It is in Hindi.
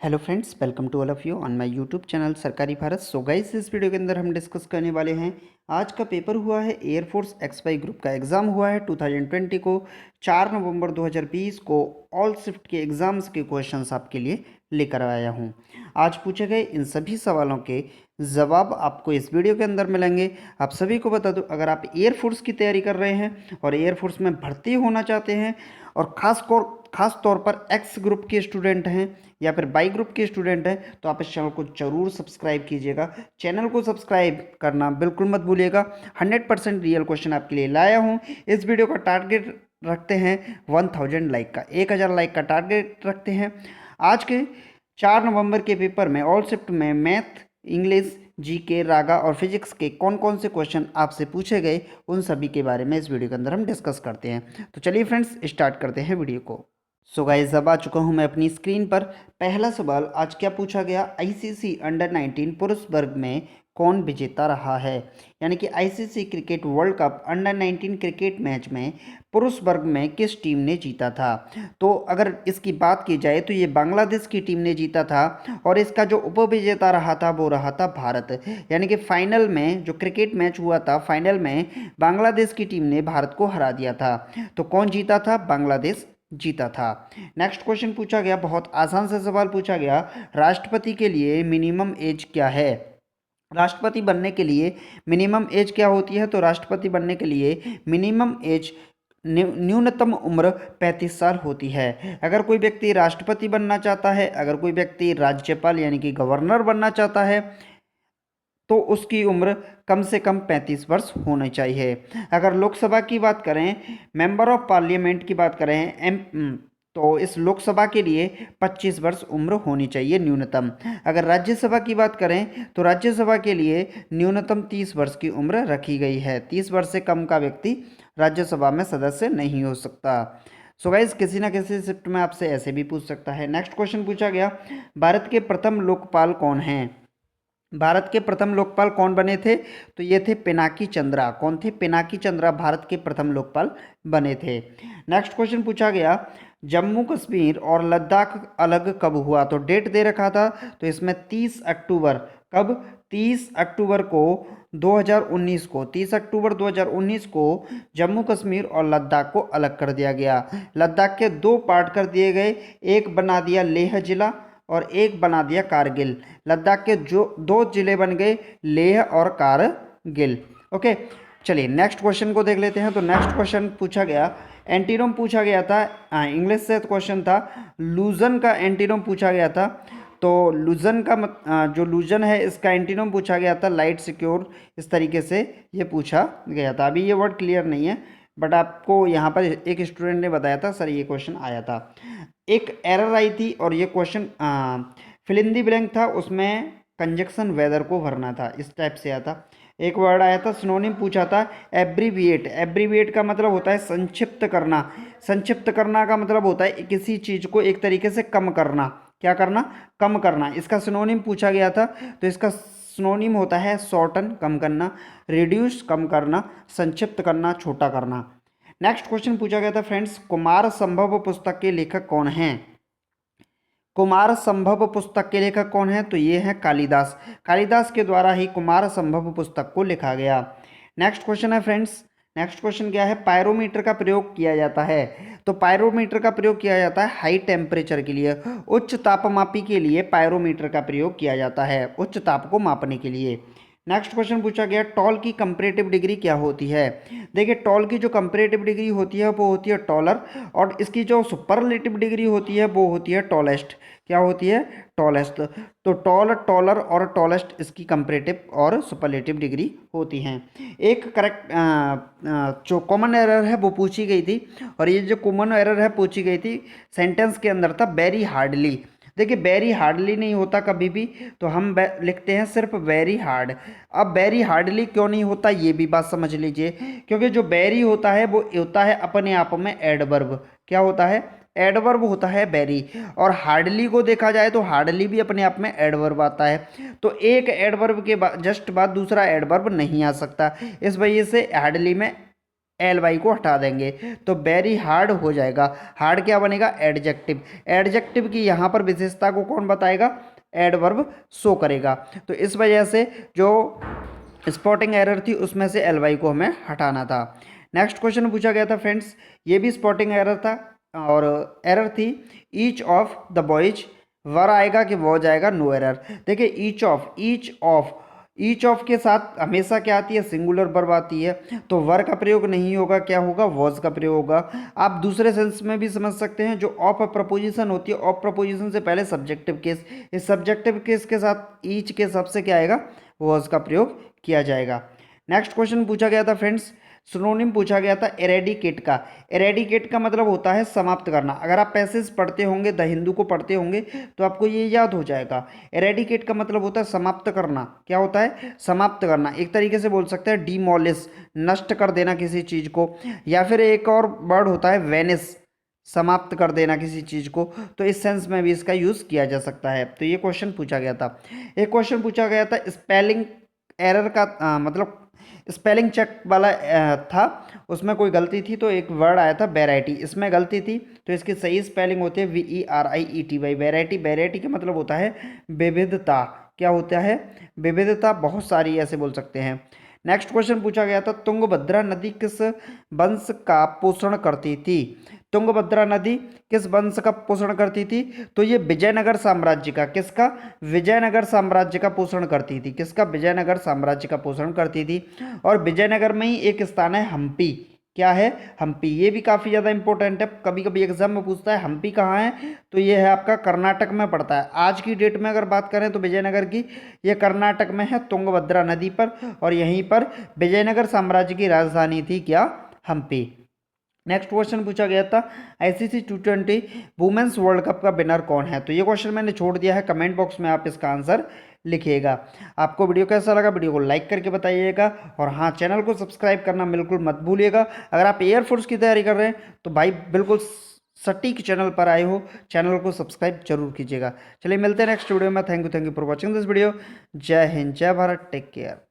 Hello friends, welcome to all of you on my YouTube channel Sarkari Bharat. So guys, इस वीडियो के अंदर हम डिस्कस करने वाले हैं। आज का पेपर हुआ है एयरफोर्स एक्सपाई ग्रुप का एग्ज़ाम हुआ है 2020 को 4 नवंबर 2020 को। ऑल शिफ्ट के एग्ज़ाम्स के क्वेश्चंस आपके लिए लेकर आया हूं। आज पूछे गए इन सभी सवालों के जवाब आपको इस वीडियो के अंदर मिलेंगे। आप सभी को बता दूं, अगर आप एयरफोर्स की तैयारी कर रहे हैं और एयरफोर्स में भर्ती होना चाहते हैं और खास तौर पर एक्स ग्रुप के स्टूडेंट हैं या फिर बाई ग्रुप के स्टूडेंट हैं, तो आप इस चैनल को जरूर सब्सक्राइब कीजिएगा। चैनल को सब्सक्राइब करना बिल्कुल मत भूलिएगा। 100% रियल क्वेश्चन आपके लिए लाया हूं। इस वीडियो का टारगेट रखते हैं 1000 लाइक का, 1000 लाइक का टारगेट रखते हैं। आज के 4 नवंबर के पेपर में ऑल शिफ्ट में मैथ, इंग्लिश, जीके, रागा और फिजिक्स के कौन कौन से क्वेश्चन आपसे पूछे गए, उन सभी के बारे में इस वीडियो के अंदर हम डिस्कस करते हैं। तो चलिए फ्रेंड्स, स्टार्ट करते हैं वीडियो को। सो गाइस, अब आ चुका हूं मैं अपनी स्क्रीन पर। पहला सवाल आज क्या पूछा गया, आईसीसी अंडर 19 पुरुष वर्ग में कौन विजेता रहा है। यानी कि ICC cricket world cup under 19 cricket match में पुरुष वर्ग में किस टीम ने जीता था। तो अगर इसकी बात की जाए तो ये बांग्लादेश की टीम ने जीता था और इसका जो उपविजेता रहा था वो रहा था भारत। यानी कि फाइनल में जो क्रिकेट मैच हुआ था, फाइनल में बांग्लादेश की टीम ने भारत को हरा दिया था। तो कौन जीता था? बांग्लादेश जीता था। नेक्स्ट क्वेश्चन पूछा गया, बहुत आसान सा सवाल पूछा गया, राष्ट्रपति के लिए मिनिमम एज क्या है। राष्ट्रपति बनने के लिए मिनिमम एज क्या होती है? तो राष्ट्रपति बनने के लिए मिनिमम एज न्यूनतम उम्र 35 साल होती है। अगर कोई व्यक्ति राष्ट्रपति बनना चाहता है, अगर कोई व्यक्ति राज्यपाल यानी कि गवर्नर बनना चाहता है, तो उसकी उम्र कम से कम 35 वर्ष होनी चाहिए। अगर लोकसभा की बात करें, मेंबर ऑफ पार्लियामेंट की बात करें, तो इस लोकसभा के लिए 25 वर्ष उम्र होनी चाहिए न्यूनतम। अगर राज्यसभा की बात करें तो राज्यसभा के लिए न्यूनतम 30 वर्ष की उम्र रखी गई है। 30 वर्ष से कम का व्यक्ति राज्यसभा में सदस्य नहीं हो सकता। सो गाइज, किसी ना किसी शिफ्ट में आपसे ऐसे भी पूछ सकता है। नेक्स्ट क्वेश्चन पूछा गया, भारत के प्रथम लोकपाल कौन हैं। भारत के प्रथम लोकपाल कौन बने थे? तो ये थे पिनाकी चंद्रा। कौन थे? पिनाकी चंद्रा भारत के प्रथम लोकपाल बने थे। नेक्स्ट क्वेश्चन पूछा गया, जम्मू कश्मीर और लद्दाख अलग कब हुआ। तो डेट दे रखा था, तो इसमें 30 अक्टूबर, कब? 30 अक्टूबर को 2019 को, 30 अक्टूबर 2019 को जम्मू कश्मीर और लद्दाख को अलग कर दिया गया। लद्दाख के दो पार्ट कर दिए गए, एक बना दिया लेह जिला और एक बना दिया कारगिल। लद्दाख के जो दो जिले बन गए, लेह और कारगिल। ओके, चलिए नेक्स्ट क्वेश्चन को देख लेते हैं। तो नेक्स्ट क्वेश्चन पूछा गया, एंटीनोम पूछा गया था, इंग्लिश से क्वेश्चन था, लूजन का एंटीनोम पूछा गया था। तो लूजन का जो लूजन है इसका एंटीनोम पूछा गया था लाइट सिक्योर, इस तरीके से ये पूछा गया था। अभी ये वर्ड क्लियर नहीं है, बट आपको यहाँ पर एक स्टूडेंट ने बताया था सर ये क्वेश्चन आया था। एक एरर आई थी और ये question fill in the blank था, उसमें कंजक्शन वेदर को भरना था, इस टाइप से आया था। एक वर्ड आया था, सिनोनिम पूछा था, एब्रीविएट। एब्रीविएट का मतलब होता है संक्षिप्त करना। संक्षिप्त करना का मतलब होता है किसी चीज़ को एक तरीके से कम करना। क्या करना? कम करना। इसका सिनोनिम पूछा गया था, तो इसका सिनोनिम होता है शॉर्टन, कम करना, रिड्यूस, कम करना, संक्षिप्त करना, छोटा करना। नेक्स्ट क्वेश्चन पूछा गया था फ्रेंड्स, कुमार संभव पुस्तक के लेखक कौन हैं। कुमार संभव पुस्तक के लेखक कौन है? तो ये है कालिदास। कालिदास के द्वारा ही कुमार संभव पुस्तक को लिखा गया। नेक्स्ट क्वेश्चन है फ्रेंड्स, नेक्स्ट क्वेश्चन क्या है, पायरोमीटर का प्रयोग किया जाता है। तो पायरोमीटर का प्रयोग किया जाता है हाई टेम्परेचर के लिए, उच्च तापमापी के लिए पायरोमीटर का प्रयोग किया जाता है, उच्च ताप को मापने के लिए। नेक्स्ट क्वेश्चन पूछा गया, टॉल की कंपैरेटिव डिग्री क्या होती है। देखिए, टॉल की जो कंपैरेटिव डिग्री होती है वो होती है टॉलर, और इसकी जो सुपरलेटिव डिग्री होती है वो होती है टॉलेस्ट। क्या होती है? टॉलेस्ट। तो टॉल, टॉलर और टॉलेस्ट इसकी कंपैरेटिव और सुपरलेटिव डिग्री होती हैं। एक करेक्ट जो कॉमन एरर है वो पूछी गई थी, और ये जो कॉमन एरर है पूछी गई थी सेंटेंस के अंदर था, वेरी हार्डली। देखिए, वेरी हार्डली नहीं होता कभी भी, तो हम लिखते हैं सिर्फ वेरी हार्ड। अब वेरी हार्डली क्यों नहीं होता ये भी बात समझ लीजिए, क्योंकि जो वेरी होता है वो होता है अपने आप में एडवर्ब। क्या होता है? एडवर्ब होता है वेरी। और हार्डली को देखा जाए तो हार्डली भी अपने आप में एडवर्ब आता है। तो एक एडवर्ब के बाद जस्ट बाद दूसरा एडवर्ब नहीं आ सकता, इस वजह से हार्डली में एल वाई को हटा देंगे तो वेरी हार्ड हो जाएगा। हार्ड क्या बनेगा? एडजेक्टिव। एडजेक्टिव की यहाँ पर विशेषता को कौन बताएगा? एडवर्ब शो करेगा। तो इस वजह से जो स्पॉटिंग एरर थी उसमें से एल वाई को हमें हटाना था। नेक्स्ट क्वेश्चन पूछा गया था फ्रेंड्स, ये भी स्पॉटिंग एरर था और एरर थी each of the boys, were आएगा कि वॉज आएगा? No error. देखिए ईच ऑफ के साथ हमेशा क्या आती है? सिंगुलर वर्ब आती है, तो वर का प्रयोग नहीं होगा, क्या होगा? वॉज का प्रयोग होगा। आप दूसरे सेंस में भी समझ सकते हैं, जो ऑफ प्रपोजिशन होती है, ऑफ प्रपोजिशन से पहले सब्जेक्टिव केस, इस सब्जेक्टिव केस के साथ ईच के हिसाब से क्या आएगा? वॉज का प्रयोग किया जाएगा। नेक्स्ट क्वेश्चन पूछा गया था फ्रेंड्स, सिनोनिम पूछा गया था एरेडिकेट का। एरेडिकेट का मतलब होता है समाप्त करना। अगर आप पैसेज पढ़ते होंगे, द हिंदू को पढ़ते होंगे, तो आपको ये याद हो जाएगा। एरेडिकेट का मतलब होता है समाप्त करना। क्या होता है? समाप्त करना। एक तरीके से बोल सकते हैं डिमोलिश, नष्ट कर देना किसी चीज़ को, या फिर एक और वर्ड होता है वेनिस, समाप्त कर देना किसी चीज़ को। तो इस सेंस में भी इसका यूज़ किया जा सकता है। तो ये क्वेश्चन पूछा गया था। एक क्वेश्चन पूछा गया था स्पेलिंग एरर का, मतलब स्पेलिंग चेक वाला था, उसमें कोई गलती थी, तो एक वर्ड आया था वैरायटी, इसमें गलती थी, तो इसकी सही स्पेलिंग होती है VERIETY, वैरायटी। वैरायटी का मतलब होता है विविधता। क्या होता है? विविधता। बहुत सारी ऐसे बोल सकते हैं। नेक्स्ट क्वेश्चन पूछा गया था तुंगभद्रा नदी किस वंश का पोषण करती थी? तुंगभद्रा नदी किस वंश का पोषण करती थी? तो ये विजयनगर साम्राज्य का, किसका? विजयनगर साम्राज्य का पोषण करती थी। किसका? विजयनगर साम्राज्य का पोषण करती थी। और विजयनगर में ही एक स्थान है हम्पी। क्या है? हम्पी। ये भी काफ़ी ज़्यादा इंपॉर्टेंट है, कभी कभी एग्जाम में पूछता है हम्पी कहाँ है, तो ये है आपका कर्नाटक में पड़ता है। आज की डेट में अगर बात करें तो विजयनगर की, ये कर्नाटक में है तुंगभद्रा नदी पर, और यहीं पर विजयनगर साम्राज्य की राजधानी थी क्या? हम्पी। नेक्स्ट क्वेश्चन पूछा गया था ICC T20 women's world cup का विनर कौन है? तो ये क्वेश्चन मैंने छोड़ दिया है, कमेंट बॉक्स में आप इसका आंसर लिखिएगा। आपको वीडियो कैसा लगा? वीडियो को लाइक करके बताइएगा, और हाँ, चैनल को सब्सक्राइब करना बिल्कुल मत भूलिएगा। अगर आप एयरफोर्स की तैयारी कर रहे हैं तो भाई बिल्कुल सटीक चैनल पर आए हो, चैनल को सब्सक्राइब जरूर कीजिएगा। चलिए मिलते हैं नेक्स्ट वीडियो में। Thank you for watching this video. जय हिंद, जय भारत, टेक केयर।